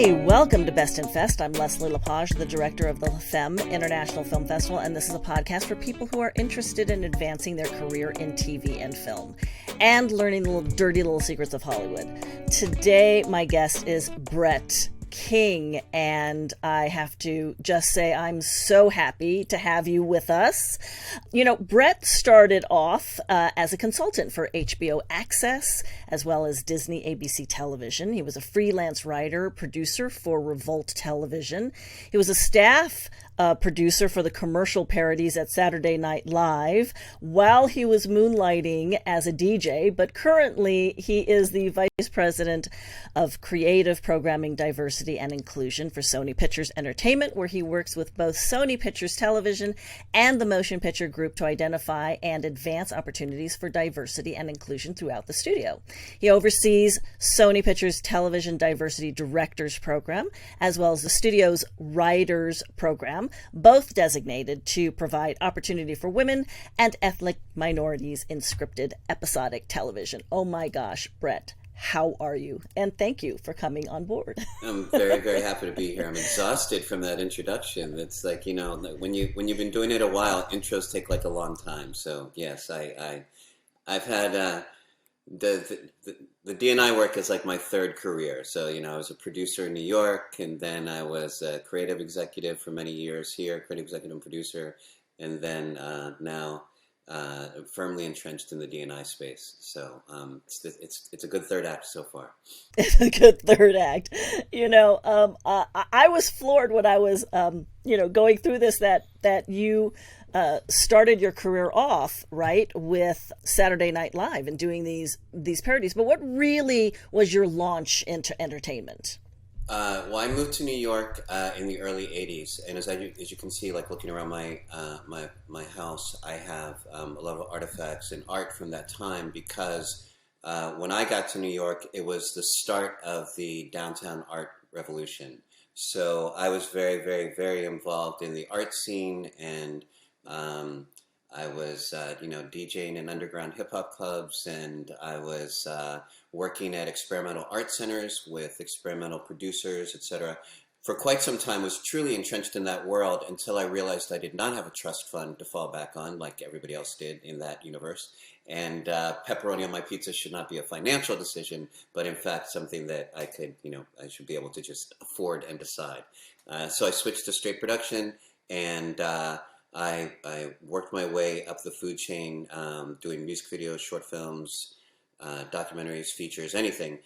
Hey, welcome to Best in Fest. I'm Leslie Lepage, the director of the FEM International Film Festival, and this is a podcast for people who are interested in advancing their career in TV and film and learning the dirty little secrets of Hollywood. Today, my guest is Brett King, and I have to just say I'm so happy to have you with us. You know, Brett started off as a consultant for HBO Access, as well as Disney ABC Television. He was a freelance writer, producer for Revolt Television. He was a staff producer for the commercial parodies at Saturday Night Live while he was moonlighting as a DJ, but currently he is the vice president of creative programming, diversity, and inclusion for Sony Pictures Entertainment, where he works with both Sony Pictures Television and the Motion Picture Group to identify and advance opportunities for diversity and inclusion throughout the studio. He oversees Sony Pictures Television Diversity Directors Program, as well as the studio's Writers Program, both designated to provide opportunity for women and ethnic minorities in scripted episodic television. Oh my gosh, Brett, how are you? And thank you for coming on board. I'm very, very happy to be here. I'm exhausted from that introduction. It's like, you know, when you've been doing it a while, intros take like a long time. So yes, I've had the D&I work is like my third career. So, you know, I was a producer in New York, and then I was a creative executive for many years here, creative executive and producer, and then now firmly entrenched in the D&I space. So it's a good third act so far. It's a good third act. You know, I was floored when I was, going through this, that you started your career off, right, with Saturday Night Live and doing these parodies. But what really was your launch into entertainment? Well, I moved to New York in the early '80s, and as you can see, like looking around my house, I have a lot of artifacts and art from that time because when I got to New York, it was the start of the downtown art revolution. So I was very, very, very involved in the art scene, and I was, DJing in underground hip hop clubs, and I was working at experimental art centers with experimental producers, etc. For quite some time, was truly entrenched in that world until I realized I did not have a trust fund to fall back on, like everybody else did in that universe. And pepperoni on my pizza should not be a financial decision, but in fact something that I could, I should be able to just afford and decide. So I switched to straight production, and I worked my way up the food chain, doing music videos, short films, documentaries, features, anything,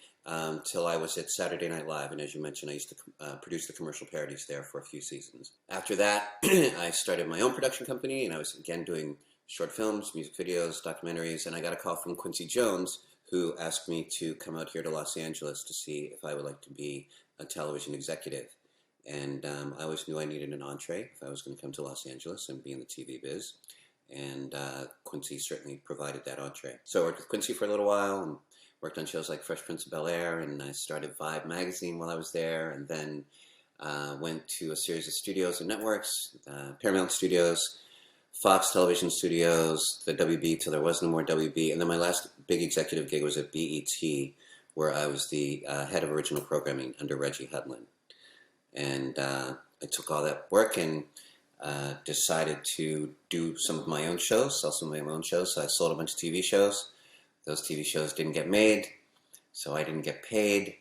till I was at Saturday Night Live. And as you mentioned, I used to produce the commercial parodies there for a few seasons. After that, I started my own production company, and I was again doing short films, music videos, documentaries, and I got a call from Quincy Jones, who asked me to come out here to Los Angeles to see if I would like to be a television executive. And I always knew I needed an entree if I was going to come to Los Angeles and be in the TV biz. And Quincy certainly provided that entree. So I worked with Quincy for a little while and worked on shows like Fresh Prince of Bel-Air, and I started Vibe magazine while I was there, and then went to a series of studios and networks, Paramount Studios, Fox Television Studios, the WB till there was no more WB, and then my last big executive gig was at BET, where I was the head of original programming under Reggie Hudlin. And I took all that work and decided to do some of my own shows, sell some of my own shows. So I sold a bunch of TV shows. Those TV shows didn't get made, so I didn't get paid.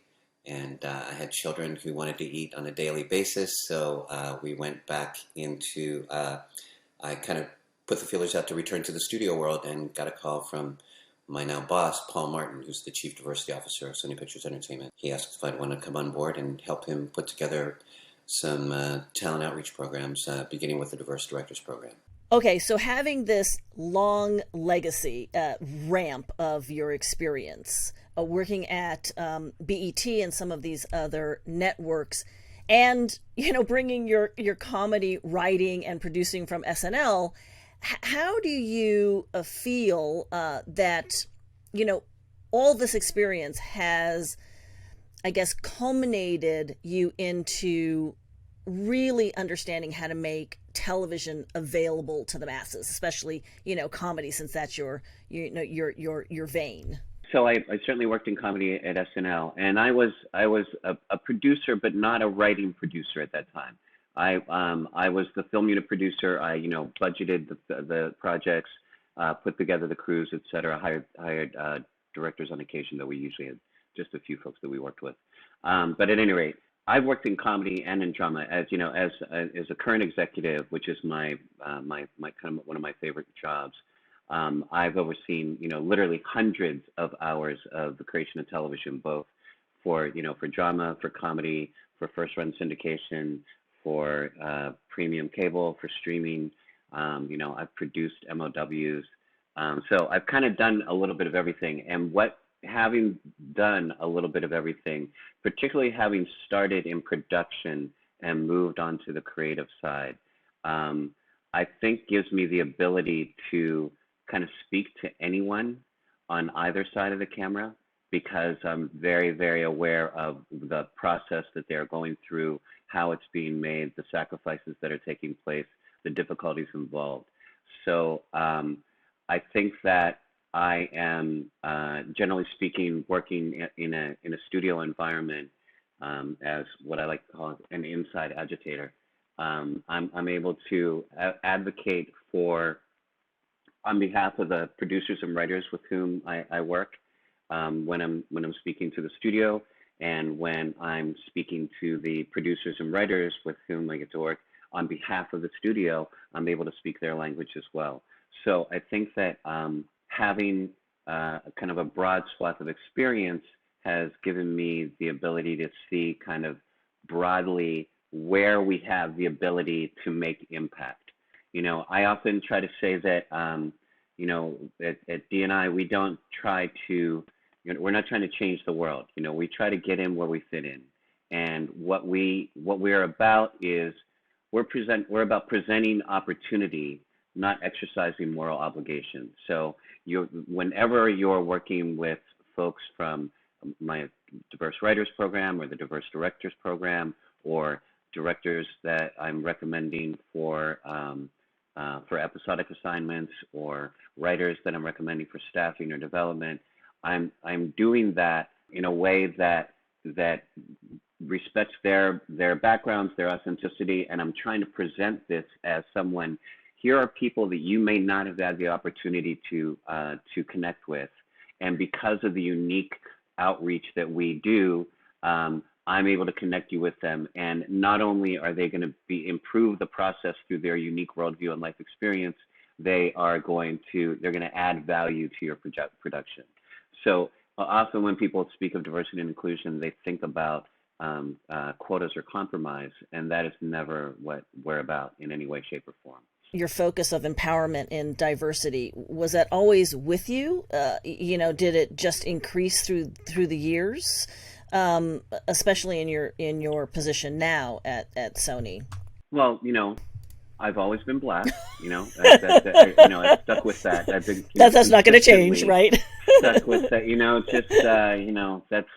And I had children who wanted to eat on a daily basis, so we went back into, I kind of put the feelers out to return to the studio world, and got a call from my now boss, Paul Martin, who's the Chief Diversity Officer of Sony Pictures Entertainment. He asked if I'd want to come on board and help him put together some talent outreach programs, beginning with the Diverse Directors Program. Okay, so having this long legacy ramp of your experience, working at BET and some of these other networks, and bringing your comedy writing and producing from SNL, how do you feel that all this experience has, I guess, culminated you into really understanding how to make television available to the masses, especially comedy, since that's your vein? I certainly worked in comedy at SNL, and I was a producer, but not a writing producer at that time. I was the film unit producer. I budgeted the projects, put together the crews, et cetera. Hired directors on occasion, though we usually had just a few folks that we worked with. But at any rate, I've worked in comedy and in drama as a current executive, which is my kind of one of my favorite jobs. I've overseen, literally hundreds of hours of the creation of television, both for drama, for comedy, for first run syndication, for premium cable, for streaming. I've produced MOWs. So I've kind of done a little bit of everything. And having done a little bit of everything, particularly having started in production and moved on to the creative side, I think gives me the ability to kind of speak to anyone on either side of the camera, because I'm very, very aware of the process that they're going through, how it's being made, the sacrifices that are taking place, the difficulties involved. So I think that I am, generally speaking, working in a studio environment as what I like to call an inside agitator. I'm able to advocate on behalf of the producers and writers with whom I work, when I'm speaking to the studio, and when I'm speaking to the producers and writers with whom I get to work on behalf of the studio, I'm able to speak their language as well. So I think that having kind of a broad swath of experience has given me the ability to see kind of broadly where we have the ability to make impact. I often try to say that, at D&I, we don't try to, we're not trying to change the world. We try to get in where we fit in. And what we're about is we're about presenting opportunity, not exercising moral obligation. So whenever you're working with folks from my diverse writers program or the diverse directors program, or directors that I'm recommending for episodic assignments, or writers that I'm recommending for staffing or development, I'm doing that in a way that respects their backgrounds, their authenticity, and I'm trying to present this as someone. Here are people that you may not have had the opportunity to connect with, and because of the unique outreach that we do, I'm able to connect you with them. And not only are they going to improve the process through their unique worldview and life experience, they're going to add value to your production. So often when people speak of diversity and inclusion, they think about quotas or compromise, and that is never what we're about in any way, shape, or form. Your focus of empowerment and diversity, was that always with you? Did it just increase through the years? Especially in your position now at Sony? Well, I've always been black. I stuck with that. I've been that's not going to change, right? Stuck with that.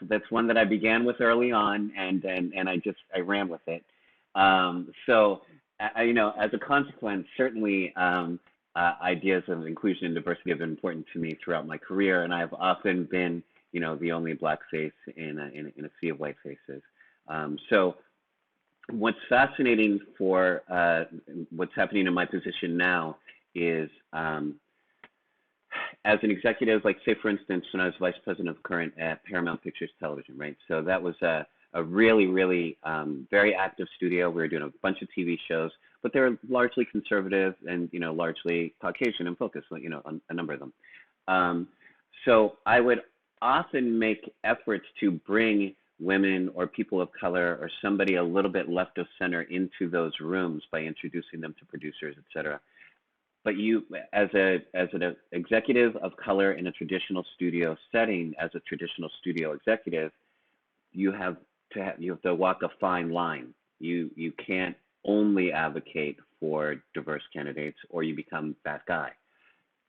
That's one that I began with early on, and I ran with it. So as a consequence, certainly ideas of inclusion and diversity have been important to me throughout my career, and I've often been the only black face in a sea of white faces. So what's fascinating for what's happening in my position now is, as an executive, like say for instance, when I was vice president of current at Paramount Pictures Television, right? So that was a really, really very active studio. We were doing a bunch of TV shows, but they were largely conservative and largely Caucasian in focus, on a number of them. So I would often make efforts to bring women or people of color or somebody a little bit left of center into those rooms by introducing them to producers, et cetera. But you, as an executive of color in a traditional studio setting, as a traditional studio executive, you have to walk a fine line. You can't only advocate for diverse candidates, or you become that guy.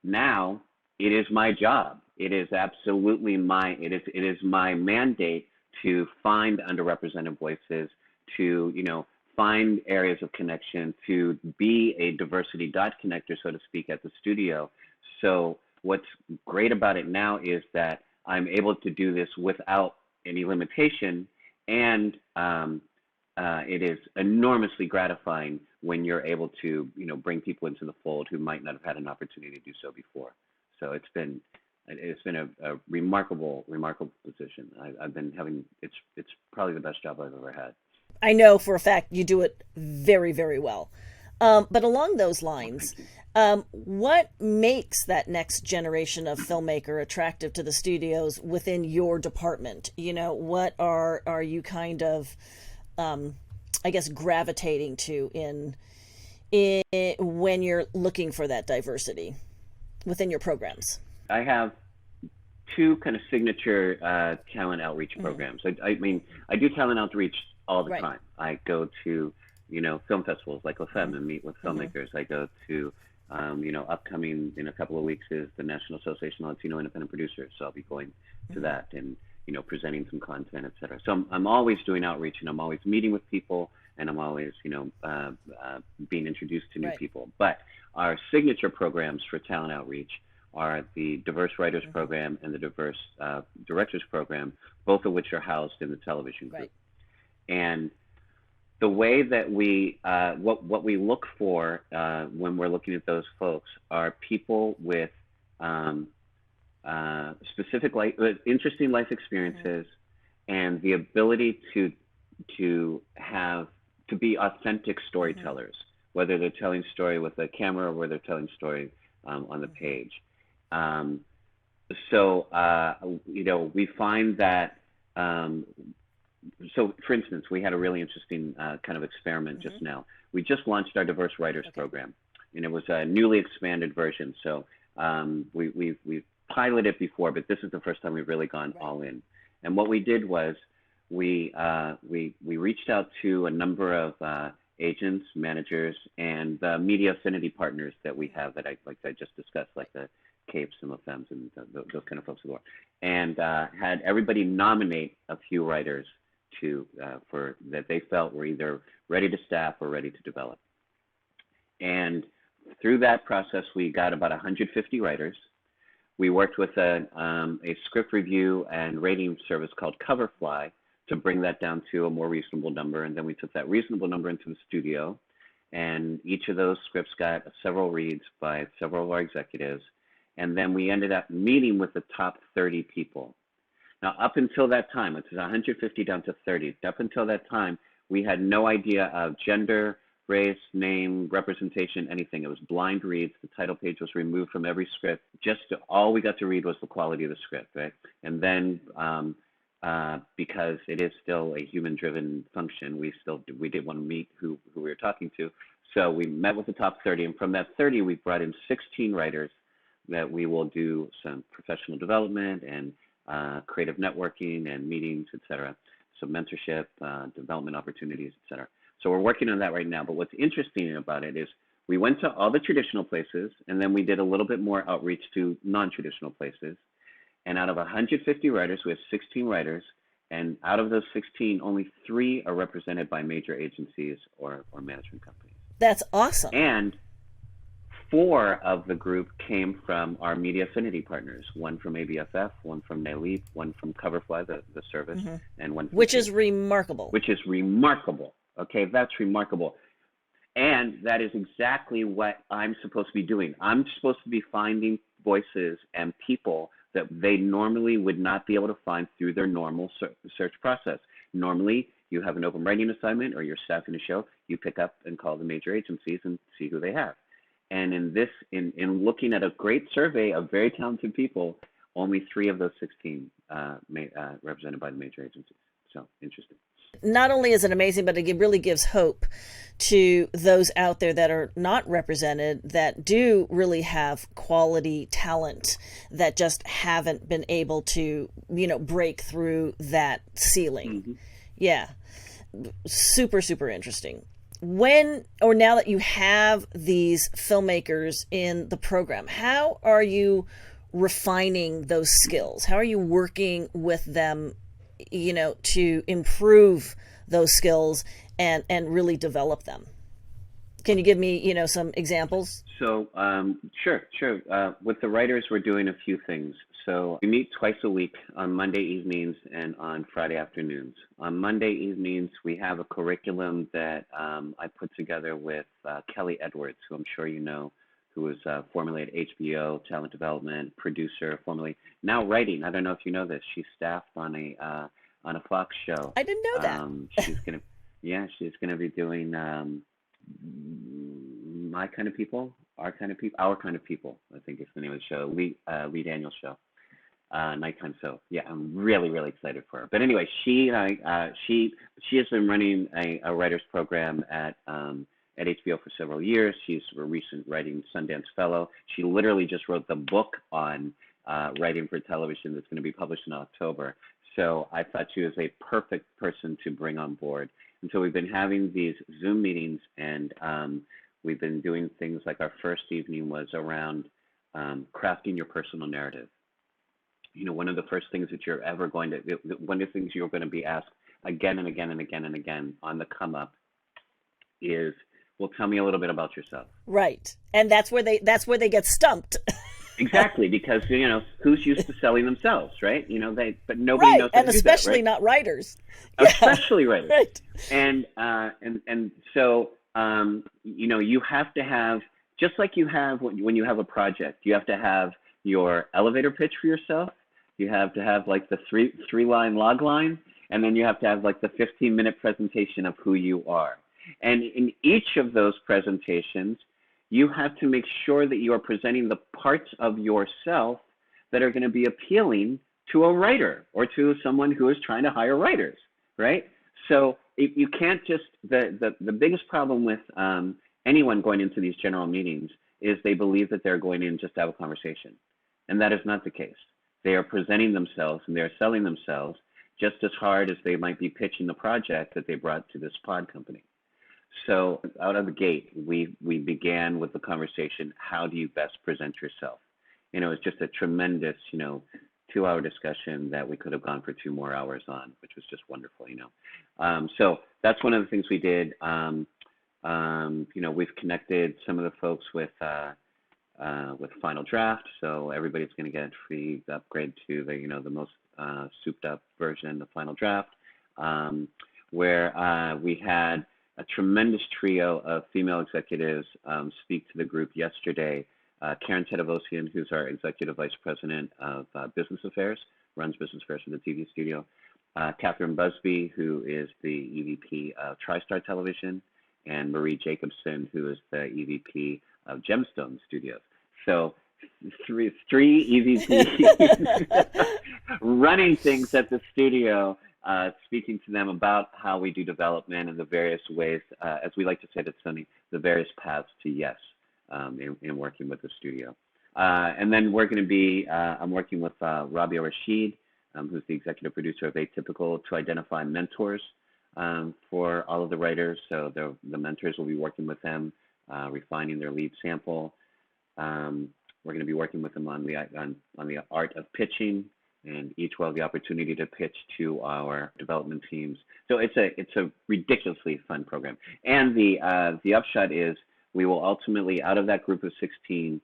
Now, it is my job. It is absolutely it is my mandate to find underrepresented voices, to find areas of connection, to be a diversity dot connector, so to speak, at the studio. So what's great about it now is that I'm able to do this without any limitation, and it is enormously gratifying when you're able to, bring people into the fold who might not have had an opportunity to do so before. So it's been a remarkable position. I've been having it's probably the best job I've ever had. I know for a fact you do it very, very well. But along those lines, what makes that next generation of filmmaker attractive to the studios within your department? What are you kind of, I guess, gravitating to in when you're looking for that diversity within your programs? I have two kind of signature talent outreach programs. I mean, I do talent outreach all the time. I go to, film festivals like La Femme and meet with filmmakers. I go to, upcoming in a couple of weeks is the National Association of Latino Independent Producers. So I'll be going to that and, presenting some content, et cetera. So I'm always doing outreach, and I'm always meeting with people, and I'm always, being introduced to new people. But our signature programs for talent outreach are the Diverse Writers Program and the Diverse Directors Program, both of which are housed in the television group. And the way that we, what we look for when we're looking at those folks are people with specific interesting life experiences and the ability to be authentic storytellers, whether they're telling story with a camera or whether they're telling story on the page. So we find that. So, for instance, we had a really interesting kind of experiment just now. We just launched our Diverse Writers Program, and it was a newly expanded version. So we've piloted it before, but this is the first time we've really gone all in. And what we did was we reached out to a number of agents, managers, and media affinity partners that we have that I just discussed, like the Capes and La Femmes and those kind of folks as well, and had everybody nominate a few writers for that they felt were either ready to staff or ready to develop. And through that process, we got about 150 writers. We worked with a script review and rating service called Coverfly to bring that down to a more reasonable number. And then we took that reasonable number into the studio, and each of those scripts got several reads by several of our executives. And then we ended up meeting with the top 30 people. Now, up until that time, it's 150 down to 30. Up until that time, we had no idea of gender, race, name, representation, anything. It was blind reads. The title page was removed from every script. All we got to read was the quality of the script, right? And then because it is still a human-driven function, we did want to meet who we were talking to. So we met with the top 30, and from that 30, we brought in 16 writers that we will do some professional development and creative networking and meetings, et cetera, some mentorship, development opportunities, et cetera. So we're working on that right now. But what's interesting about it is we went to all the traditional places, and then we did a little bit more outreach to non-traditional places. And out of 150 writers, we have 16 writers. And out of those 16, only 3 are represented by major agencies or management companies. That's awesome. And 4 of the group came from our media affinity partners, one from ABFF, one from Naleep, one from Coverfly, the service, and one from Which is remarkable. Which is remarkable. Okay, that's remarkable. And that is exactly what I'm supposed to be doing. I'm supposed to be finding voices and people that they normally would not be able to find through their normal search process. Normally, you have an open writing assignment or you're staffing a show, you pick up and call the major agencies and see who they have. And in looking at a great survey of very talented people, only 3 of those 16 represented by the major agencies. So interesting. Not only is it amazing, but it really gives hope to those out there that are not represented, that do really have quality talent, that just haven't been able to, break through that ceiling. Yeah. Super, super interesting. Now that you have these filmmakers in the program, how are you refining those skills? How are you working with them, to improve those skills and really develop them? Can you give me, some examples? So, sure. With the writers, we're doing a few things. So we meet twice a week on Monday evenings and on Friday afternoons. On Monday evenings, we have a curriculum that I put together with Kelly Edwards, who I'm sure you know, who was formerly at HBO, talent development, producer, formerly now writing. I don't know if you know this. She's staffed on a Fox show. I didn't know that. She's gonna be doing My Kind of People, Our Kind of People, Our Kind of People, I think is the name of the show. Lee Daniels show, nighttime. So yeah, I'm really excited for her. But anyway, she has been running a writers program at HBO for several years. She's a recent Writing Sundance Fellow. She literally just wrote the book on writing for television that's going to be published in October. So I thought she was a perfect person to bring on board. And so we've been having these Zoom meetings, and we've been doing things like our first evening was around crafting your personal narrative. You know, one of the first things that you're ever going to, one of the things you're going to be asked again and again and again and again on the come up is, well, tell me a little bit about yourself. Right. And that's where they get stumped. Exactly, because you know who's used to selling themselves, right? You know but nobody knows how to do that, right? And especially not writers. Especially writers. Right. And so you know, you have to have, just like you have when you have a project, you have to have your elevator pitch for yourself. You have to have like the three-line log line, and then you have to have like the 15-minute presentation of who you are. And in each of those presentations, you have to make sure that you are presenting the parts of yourself that are going to be appealing to a writer or to someone who is trying to hire writers, right? So you can't just, the biggest problem with anyone going into these general meetings is they believe that they're going in just to have a conversation. And that is not the case. They are presenting themselves and they're selling themselves just as hard as they might be pitching the project that they brought to this pod company. So out of the gate, we began with the conversation, how do you best present yourself? You know, it's just a tremendous, 2-hour discussion that we could have gone for 2 more hours on, which was just wonderful, So that's one of the things we did. We've connected some of the folks with Final Draft, so everybody's going to get a free upgrade to the most souped up version of Final Draft, where we had a tremendous trio of female executives speak to the group yesterday. Karen Tedavosian, who's our Executive Vice President of Business Affairs, runs Business Affairs for the TV studio. Catherine Busby, who is the EVP of TriStar Television, and Marie Jacobson, who is the EVP of Gemstone Studios. So three EVPs running things at the studio, speaking to them about how we do development and the various ways, as we like to say at Sony, the various paths to yes in working with the studio. And then we're going to be, I'm working with Rabia Rashid, who's the executive producer of Atypical, to identify mentors for all of the writers. So the mentors will be working with them, refining their lead sample. We're going to be working with them on the art of pitching, and each will have the opportunity to pitch to our development teams. So it's a ridiculously fun program. And the upshot is we will ultimately, out of that group of 16,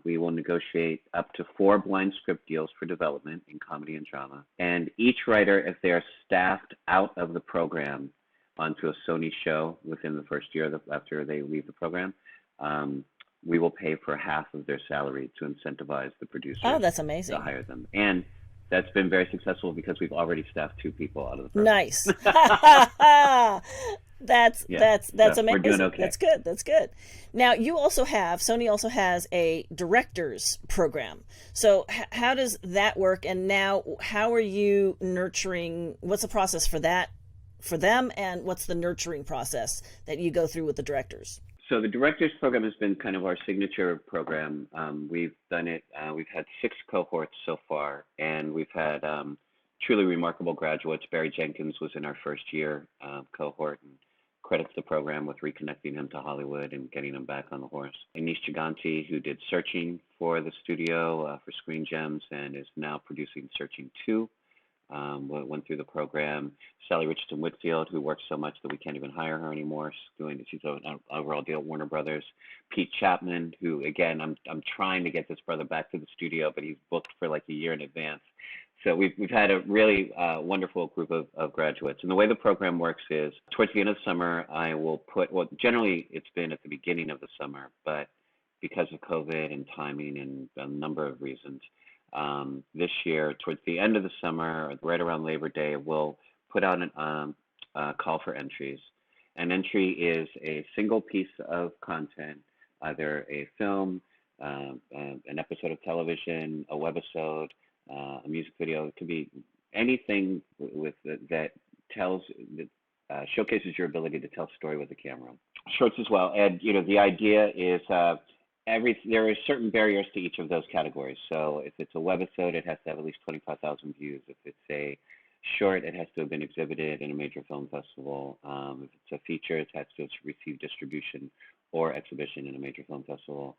we will negotiate up to 4 blind script deals for development in comedy and drama. And each writer, if they are staffed out of the program onto a Sony show within the first year after they leave the program, we will pay for half of their salary to incentivize the producer. Oh, that's amazing. To hire them. And that's been very successful because we've already staffed 2 people out of the program. Nice. That's amazing. We're doing okay. That's good. Now, Sony also has a director's program. So how does that work? And now how are you nurturing, what's the process for that, for them, and what's the nurturing process that you go through with the directors? So the director's program has been kind of our signature program. We've done it, we've had 6 cohorts so far, and we've had truly remarkable graduates. Barry Jenkins was in our first year cohort, and credits the program with reconnecting him to Hollywood and getting him back on the horse. Anish Giganti, who did Searching for the studio for Screen Gems and is now producing Searching 2, went through the program. Sally Richardson Whitfield, who works so much that we can't even hire her anymore. She's an overall deal at Warner Brothers. Pete Chapman, who again, I'm trying to get this brother back to the studio, but he's booked for like a year in advance. So we've had a really wonderful group of graduates. And the way the program works is towards the end of the summer, I will put, well, generally it's been at the beginning of the summer, but because of COVID and timing and a number of reasons, this year, towards the end of the summer, right around Labor Day, we'll put out a call for entries. An entry is a single piece of content, either a film, an episode of television, a webisode, a music video. It could be anything that tells, that showcases your ability to tell a story with a camera. Shorts as well. And the idea is there are certain barriers to each of those categories. So if it's a webisode, it has to have at least 25,000 views. If it's a short, it has to have been exhibited in a major film festival. If it's a feature, it has to receive distribution or exhibition in a major film festival.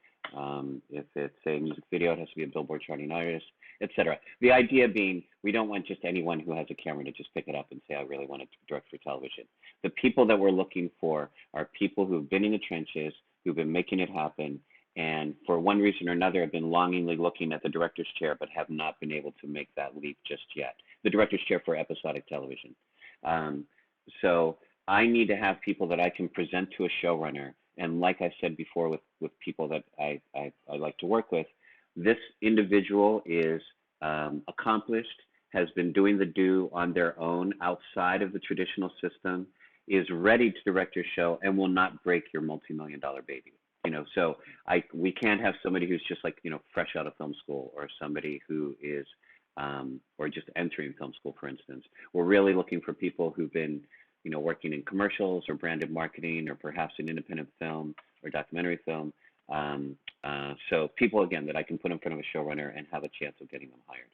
If it's a music video, it has to be a Billboard charting artist, etc. The idea being, we don't want just anyone who has a camera to just pick it up and say, I really want to direct for television. The people that we're looking for are people who've been in the trenches, who've been making it happen, and for one reason or another have been longingly looking at the director's chair, but have not been able to make that leap just yet. The director's chair for episodic television. So I need to have people that I can present to a showrunner. And like I said before with people that I like to work with, this individual is accomplished, has been doing the do on their own outside of the traditional system, is ready to direct your show, and will not break your multi-million-dollar baby. So we can't have somebody who's just like, fresh out of film school, or somebody who is, or just entering film school, for instance. We're really looking for people who've been, working in commercials or branded marketing, or perhaps in independent film or documentary film. So people, again, that I can put in front of a showrunner and have a chance of getting them hired.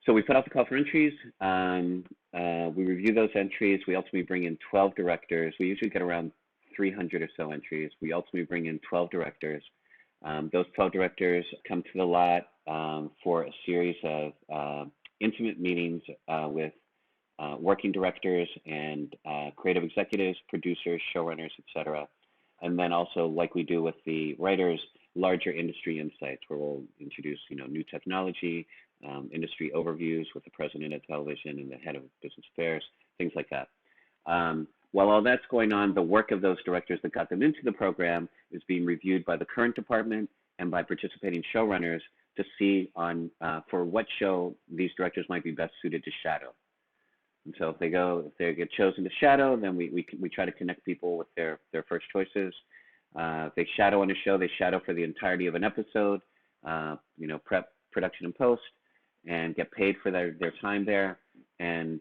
So we put out the call for entries. We review those entries. We ultimately bring in 12 directors. We usually get around 300 or so entries. We ultimately bring in 12 directors. Those 12 directors come to the lot for a series of intimate meetings with working directors and creative executives, producers, showrunners, etc. And then also, like we do with the writers, larger industry insights, where we'll introduce new technology, industry overviews with the president of television and the head of business affairs, things like that. While all that's going on, the work of those directors that got them into the program is being reviewed by the current department and by participating showrunners to see for what show these directors might be best suited to shadow. And so if they get chosen to shadow, then we try to connect people with their first choices. If they shadow on a show, they shadow for the entirety of an episode, prep, production, and post, and get paid for their time there. And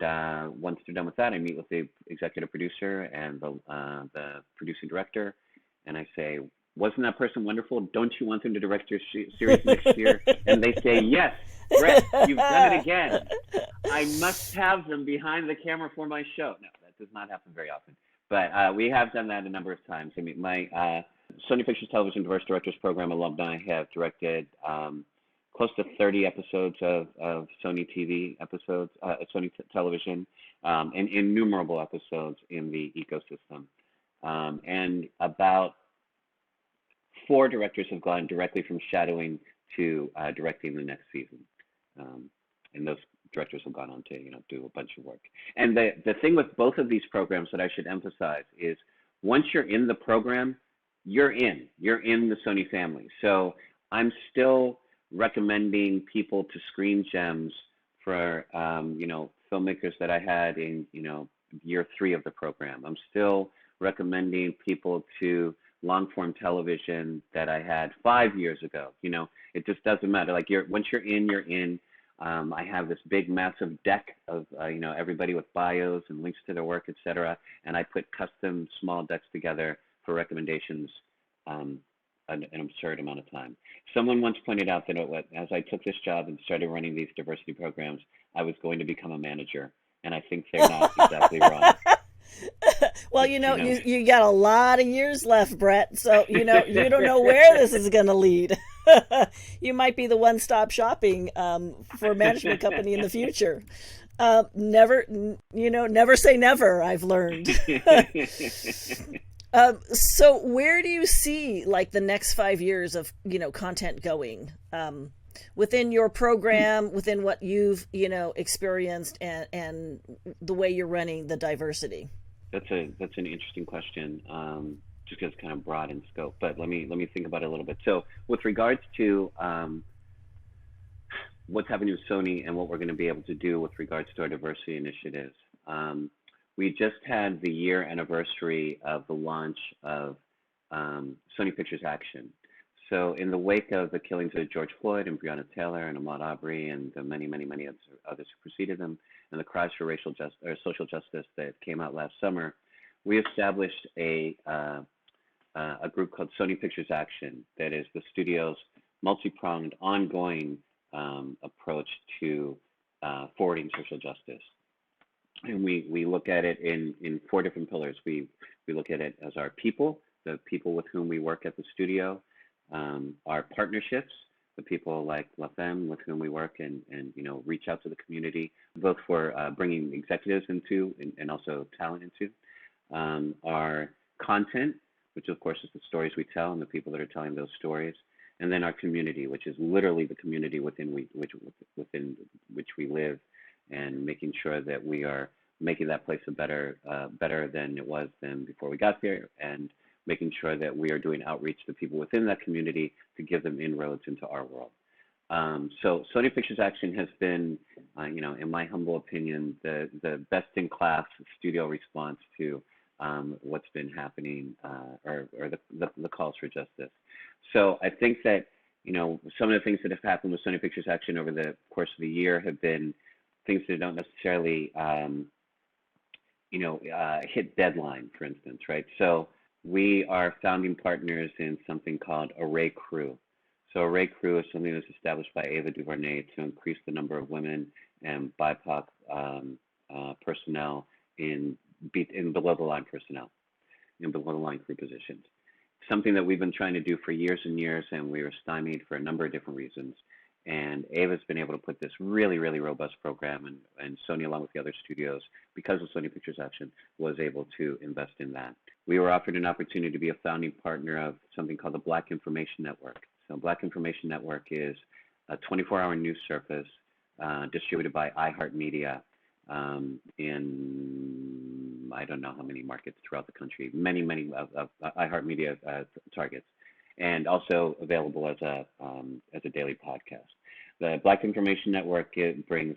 once they're done with that, I meet with the executive producer and the producing director, and I say, wasn't that person wonderful? Don't you want them to direct your series next year? And they say, yes, Brett, you've done it again. I must have them behind the camera for my show. No, that does not happen very often. But we have done that a number of times. I mean, my Sony Pictures Television Diverse Directors Program alumni have directed close to 30 episodes of Sony TV episodes, Sony Television, and innumerable episodes in the ecosystem. And about 4 directors have gone directly from shadowing to directing the next season. And those directors have gone on to do a bunch of work. And the thing with both of these programs that I should emphasize is, once you're in the program, you're in the Sony family. So I'm still recommending people to Screen Gems for filmmakers that I had in year 3 of the program. I'm still recommending people to long form television that I had 5 years ago. It just doesn't matter. Like once you're in, you're in. I have this big, massive deck of everybody with bios and links to their work, etc. And I put custom small decks together for recommendations an absurd amount of time. Someone once pointed out that as I took this job and started running these diversity programs, I was going to become a manager, and I think they're not exactly wrong. Well, you got a lot of years left, Brett. So you don't know where this is going to lead. You might be the one-stop shopping for a management company in the future. Never, never say never, I've learned. So where do you see like the next 5 years of, content going? Within your program, within what you've, experienced and the way you're running the diversity? That's an interesting question. Just because it's kind of broad in scope, but let me think about it a little bit. So with regards to what's happening with Sony and what we're going to be able to do with regards to our diversity initiatives. We just had the year anniversary of the launch of Sony Pictures Action. So in the wake of the killings of George Floyd and Breonna Taylor and Ahmaud Arbery and the many others who preceded them, and the cries for racial justice or social justice that came out last summer, we established a group called Sony Pictures Action that is the studio's multi-pronged, ongoing approach to forwarding social justice. And we look at it in four different pillars. We look at it as our people, the people with whom we work at the studio, our partnerships, the people like La Femme with whom we work and reach out to the community, both for bringing executives into and also talent into, our content, which of course is the stories we tell and the people that are telling those stories, and then our community, which is literally the community within which we live, and making sure that we are making that place a better than it was than before we got there, and making sure that we are doing outreach to people within that community to give them inroads into our world. So Sony Pictures Action has been, in my humble opinion, the best in class studio response to what's been happening, or the calls for justice. So I think that, some of the things that have happened with Sony Pictures Action over the course of the year have been things that don't necessarily, hit deadline, for instance, right? So we are founding partners in something called Array Crew. So Array Crew is something that's established by Ava DuVernay to increase the number of women and BIPOC personnel in below the line personnel, in below the line crew positions. Something that we've been trying to do for years and years, and we were stymied for a number of different reasons. And Ava's been able to put this really, really robust program, and Sony, along with the other studios, because of Sony Pictures Action, was able to invest in that. We were offered an opportunity to be a founding partner of something called the Black Information Network. So Black Information Network is a 24-hour news service distributed by iHeartMedia in I don't know how many markets throughout the country, many of iHeartMedia targets, and also available as a daily podcast. The Black Information Network, it brings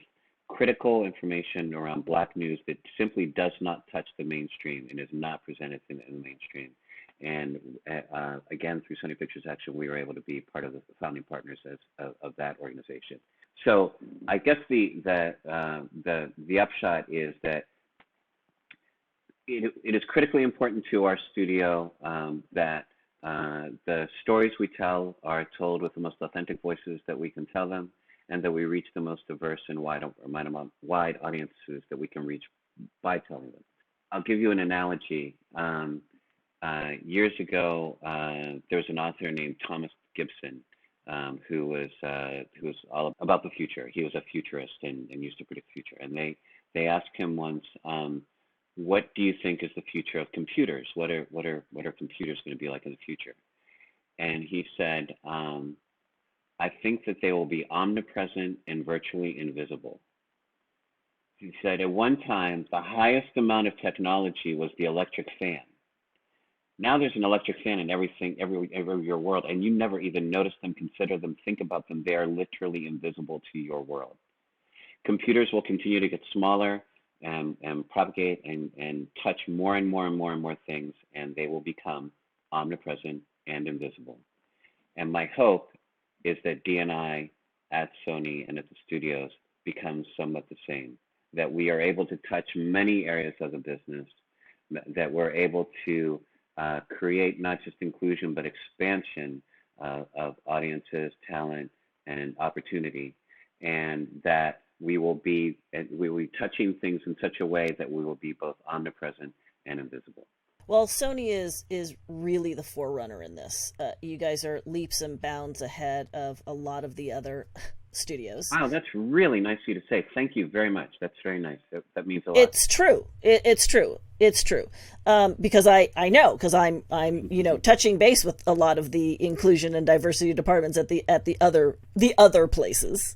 critical information around Black news that simply does not touch the mainstream and is not presented in the mainstream. And again, through Sony Pictures Action, we were able to be part of the founding partners of that organization. So I guess the upshot is that it is critically important to our studio that the stories we tell are told with the most authentic voices that we can tell them, and that we reach the most diverse and wide audiences that we can reach by telling them. I'll give you an analogy. Years ago, there was an author named Thomas Gibson who was all about the future. He was a futurist and used to predict the future. And they asked him once, what do you think is the future of computers? What are computers going to be like in the future? And he said, I think that they will be omnipresent and virtually invisible. He said, at one time, the highest amount of technology was the electric fan. Now there's an electric fan in every your world, and you never even notice them, consider them, think about them. They are literally invisible to your world. Computers will continue to get smaller and propagate and touch more and more things, and they will become omnipresent and invisible. And my hope is that D&I at Sony and at the studios becomes somewhat the same, that we are able to touch many areas of the business, that we're able to create not just inclusion, but expansion of audiences, talent, and opportunity, and that we will be touching things in such a way that we will be both omnipresent and invisible. Well, Sony is really the forerunner in this. You guys are leaps and bounds ahead of a lot of the other studios. Wow, that's really nice of you to say. Thank you very much. That's very nice. That means a lot. It's true. It's true. It's true. Because I know, because I'm touching base with a lot of the inclusion and diversity departments at the other places.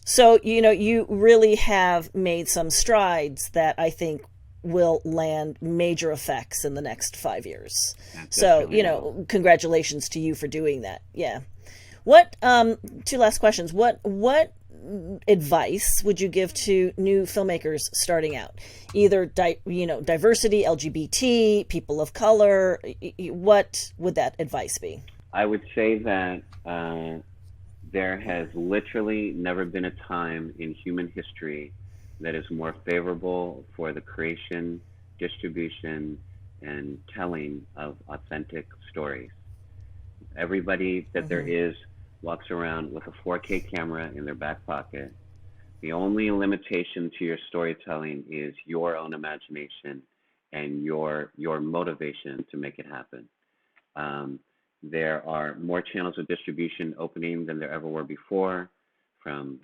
So you really have made some strides that I think will land major effects in the next 5 years. So congratulations to you for doing that. Yeah. What 2 last questions. What advice would you give to new filmmakers starting out? Either diversity, LGBT, people of color. What would that advice be? I would say that there has literally never been a time in human history that is more favorable for the creation, distribution, and telling of authentic stories. Everybody that there is walks around with a 4K camera in their back pocket. The only limitation to your storytelling is your own imagination and your motivation to make it happen. There are more channels of distribution opening than there ever were before, from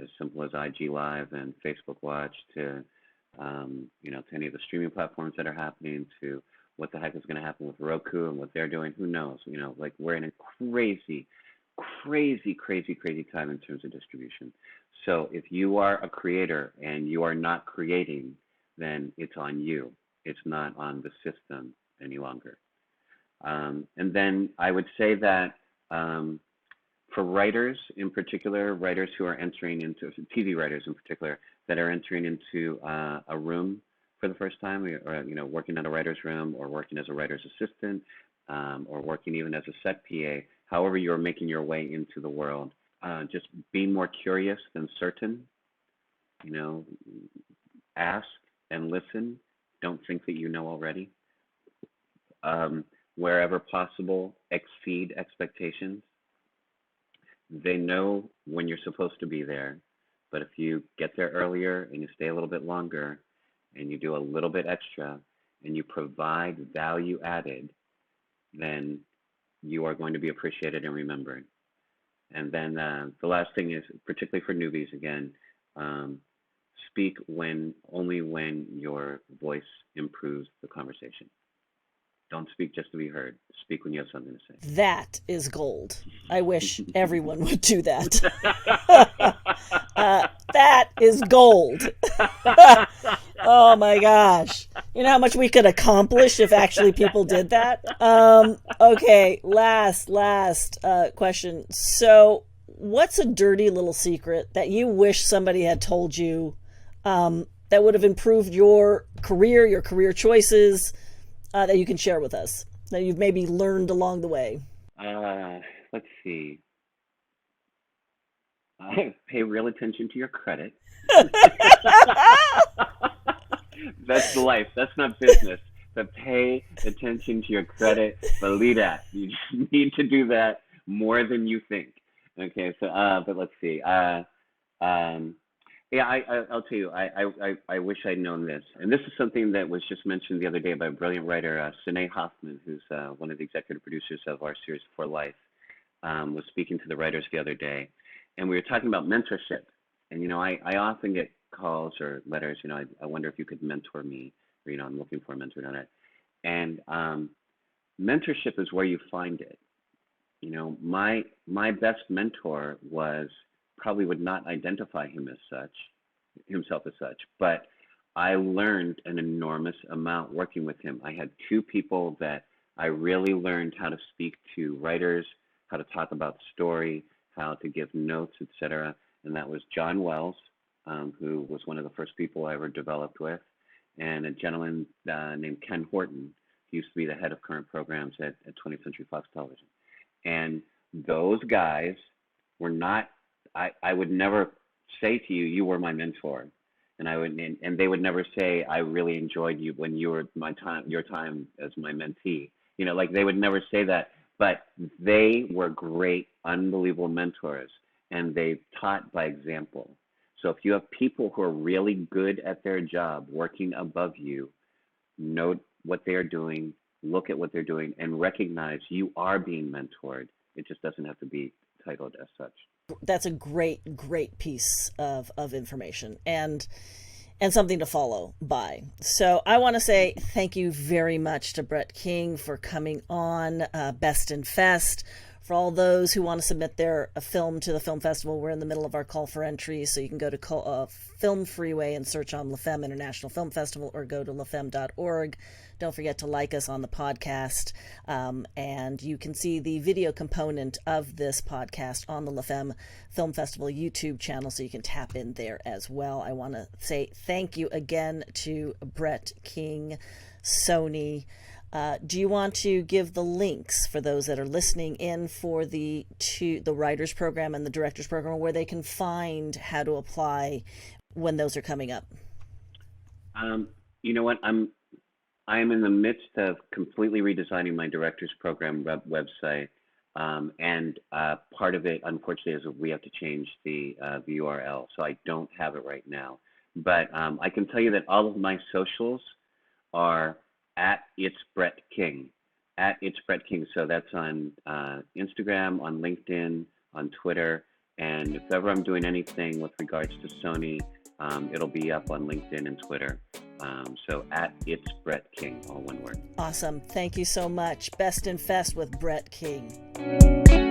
as simple as IG Live and Facebook Watch to to any of the streaming platforms that are happening, to what the heck is going to happen with Roku and what they're doing. Who knows? We're in a crazy time in terms of distribution. So if you are a creator and you are not creating, then it's on you. It's not on the system any longer. And then I would say that for writers in particular, writers who are entering into, TV writers in particular, that are entering into a room for the first time, or working at a writer's room, or working as a writer's assistant, or working even as a set PA, however you're making your way into the world, just be more curious than certain. Ask and listen. Don't think that you know already. Wherever possible, exceed expectations. They know when you're supposed to be there, but if you get there earlier and you stay a little bit longer and you do a little bit extra and you provide value added, then you are going to be appreciated and remembered. And then the last thing is, particularly for newbies again, speak only when your voice improves the conversation. Don't speak just to be heard. Speak when you have something to say. That is gold. I wish everyone would do that. That is gold. Oh my gosh. You know how much we could accomplish if actually people did that? Okay, last question. So what's a dirty little secret that you wish somebody had told you that would have improved your career choices, that you can share with us, that you've maybe learned along the way? Let's see. Pay real attention to your credit. That's life. That's not business. But pay attention to your credit. Believe that. You just need to do that more than you think. Okay. So, but let's see. Yeah, I'll tell you, I wish I'd known this. And this is something that was just mentioned the other day by a brilliant writer, Sine Hoffman, who's one of the executive producers of our series For Life, was speaking to the writers the other day. And we were talking about mentorship. And, I often get calls or letters, I wonder if you could mentor me, or, I'm looking for a mentor on it. And mentorship is where you find it. My best mentor probably would not identify himself as such, but I learned an enormous amount working with him. I had 2 people that I really learned how to speak to writers, how to talk about story, how to give notes, etc. And that was John Wells, who was one of the first people I ever developed with, and a gentleman named Ken Horton, who used to be the head of current programs at 20th Century Fox Television. And those guys were not, I would never say to you, you were my mentor. And they would never say, I really enjoyed you when you were your time as my mentee. They would never say that, but they were great, unbelievable mentors, and they taught by example. So if you have people who are really good at their job, working above you, note what they're doing, look at what they're doing, and recognize you are being mentored. It just doesn't have to be titled as such. That's a great piece of information and something to follow by. So I want to say thank you very much to Brett King for coming on Best in Fest. For all those who want to submit their film to the film festival, we're in the middle of our call for entry, so you can go to Film Freeway and search on LaFemme International Film Festival, or go to lafemme.org. Don't forget to like us on the podcast, and you can see the video component of this podcast on the LaFemme Film Festival YouTube channel, so you can tap in there as well. I want to say thank you again to Brett King, Sony. Do you want to give the links for those that are listening in for the writers program and the directors program, where they can find how to apply when those are coming up? You know what? I am in the midst of completely redesigning my directors program website, and part of it, unfortunately, is we have to change the URL, so I don't have it right now. But I can tell you that all of my socials are at It's Brett King, at It's Brett King. So that's on Instagram, on LinkedIn, on Twitter, and if ever I'm doing anything with regards to Sony, it'll be up on LinkedIn and Twitter. So at It's Brett King, all one word. Awesome. Thank you so much. Best in Fest with Brett King.